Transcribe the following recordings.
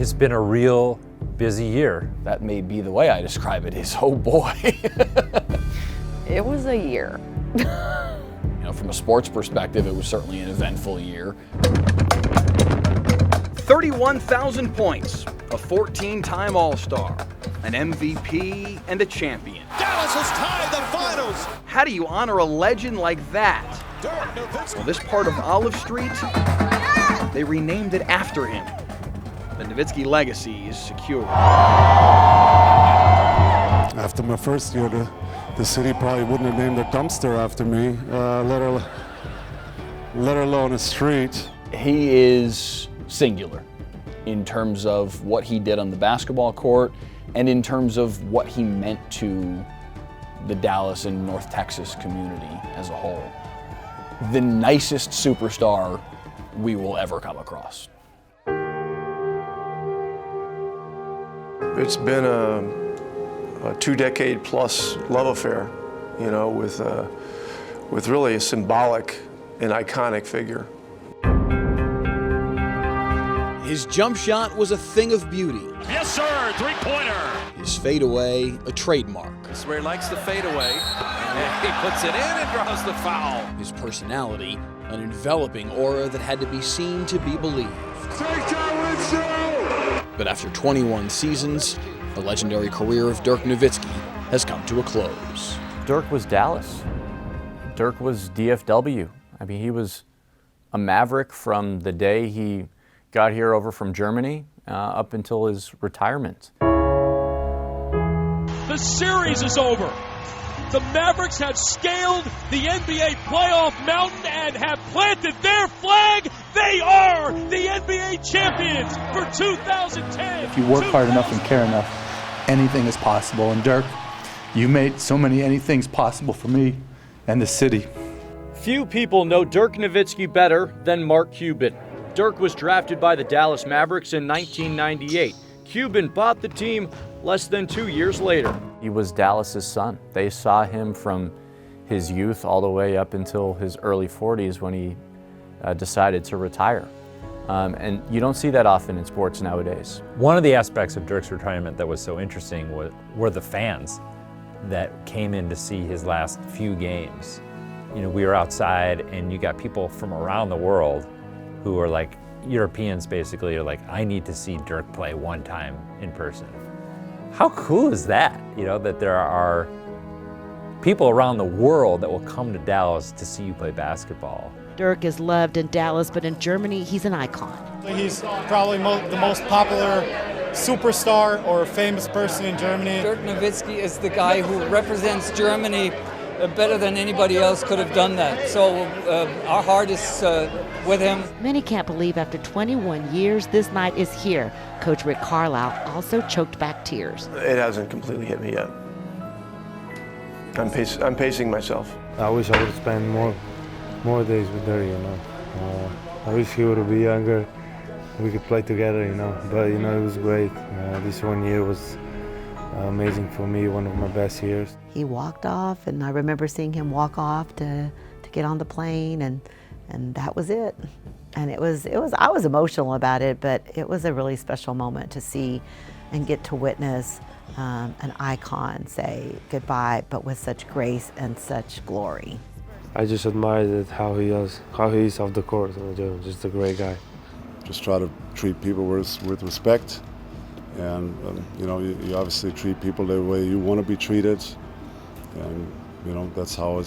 It's been a real busy year. That may be the way I describe it, is, oh boy. It was a year. From a sports perspective, it was certainly an eventful year. 31,000 points, a 14-time All-Star, an MVP, and a champion. Dallas has tied the finals. How do you honor a legend like that? Dirk Nowitzki. Well, this part of Olive Street, they renamed it after him. The Nowitzki legacy is secure. After my first year, the city probably wouldn't have named a dumpster after me, let alone a street. He is singular in terms of what he did on the basketball court and in terms of what he meant to the Dallas and North Texas community as a whole. The nicest superstar we will ever come across. It's been a 2-decade-plus love affair, with really a symbolic and iconic figure. His jump shot was a thing of beauty. Yes, sir, three-pointer. His fadeaway, a trademark. This is where he likes the fadeaway. And he puts it in and draws the foul. His personality, an enveloping aura that had to be seen to be believed. But after 21 seasons, the legendary career of Dirk Nowitzki has come to a close. Dirk was Dallas. Dirk was DFW. I mean, he was a Maverick from the day he got here over from Germany up until his retirement. The series is over. The Mavericks have scaled the NBA playoff mountain and have planted their flag. They are the NBA champions for 2010. If you work hard enough and care enough, anything is possible. And Dirk, you made so many anythings possible for me and the city. Few people know Dirk Nowitzki better than Mark Cuban. Dirk was drafted by the Dallas Mavericks in 1998. Cuban bought the team less than 2 years later. He was Dallas's son. They saw him from his youth all the way up until his early 40s when he decided to retire. And you don't see that often in sports nowadays. One of the aspects of Dirk's retirement that was so interesting were the fans that came in to see his last few games. We were outside and you got people from around the world who are like Europeans basically, are like, I need to see Dirk play one time in person. How cool is that? That there are people around the world that will come to Dallas to see you play basketball. Dirk is loved in Dallas, but in Germany, he's an icon. He's probably the most popular superstar or famous person in Germany. Dirk Nowitzki is the guy who represents Germany better than anybody else could have done that. So our heart is with him. Many can't believe after 21 years, this night is here. Coach Rick Carlisle also choked back tears. It hasn't completely hit me yet. I'm pacing myself. I wish I would spend more days with Dirk, I wish he would be younger. We could play together, But, it was great. This 1 year was amazing for me, one of my best years. He walked off, and I remember seeing him walk off to get on the plane, and that was it. And I was emotional about it, but it was a really special moment to see and get to witness an icon say goodbye, but with such grace and such glory. I just admired how he is off the court. Just a great guy. Just try to treat people with respect. And, you obviously treat people the way you want to be treated. And, that's how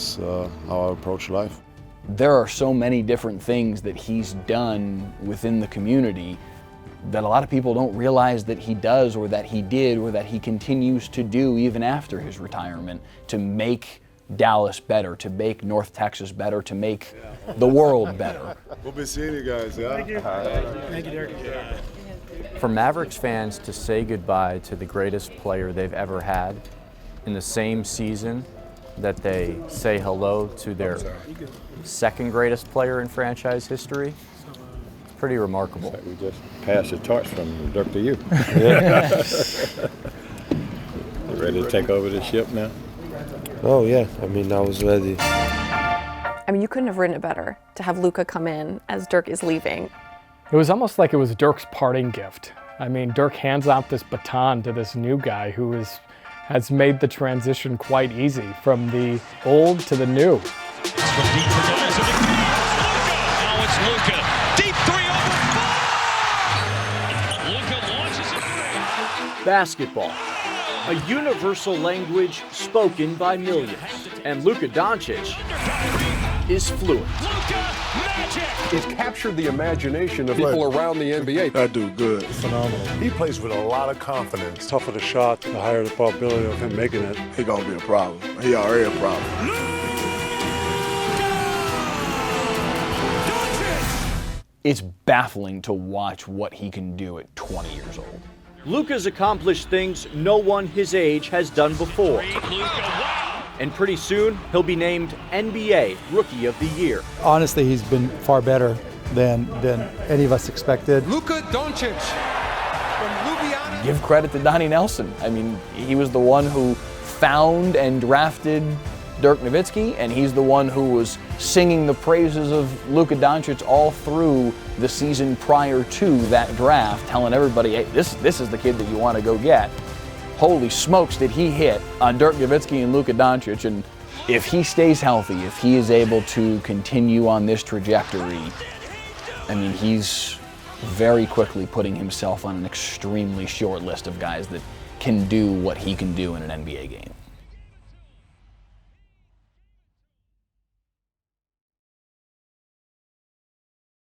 I approach life. There are so many different things that he's done within the community that a lot of people don't realize that he does or that he did or that he continues to do even after his retirement to make Dallas better, to make North Texas better, to make the world better. We'll be seeing you guys, yeah? Thank you. Thank you, Dirk. For Mavericks fans to say goodbye to the greatest player they've ever had in the same season that they say hello to their second greatest player in franchise history, it's pretty remarkable. We just passed the torch from Dirk to you. You ready to take over the ship now? Oh yeah, I was ready. You couldn't have written it better to have Luka come in as Dirk is leaving. It was almost like it was Dirk's parting gift. I mean, Dirk hands out this baton to this new guy who has made the transition quite easy from the old to the new. From deep to Dallas, now it's Luka. Deep three over 4! Luka launches a three. Basketball, a universal language spoken by millions. And Luka Doncic is fluent. He's captured the imagination of people around the NBA. I do good. Phenomenal. He plays with a lot of confidence. Tougher the shot, the higher the probability of him making it. He gonna be a problem. He already a problem. It's baffling to watch what he can do at 20 years old. Luka's accomplished things no one his age has done before. And pretty soon, he'll be named NBA Rookie of the Year. Honestly, he's been far better than any of us expected. Luka Doncic from Ljubljana. Give credit to Donnie Nelson. I mean, he was the one who found and drafted Dirk Nowitzki, and he's the one who was singing the praises of Luka Doncic all through the season prior to that draft, telling everybody, hey, this is the kid that you want to go get. Holy smokes, did he hit on Dirk Nowitzki and Luka Doncic, and if he stays healthy, if he is able to continue on this trajectory, I mean, he's very quickly putting himself on an extremely short list of guys that can do what he can do in an NBA game.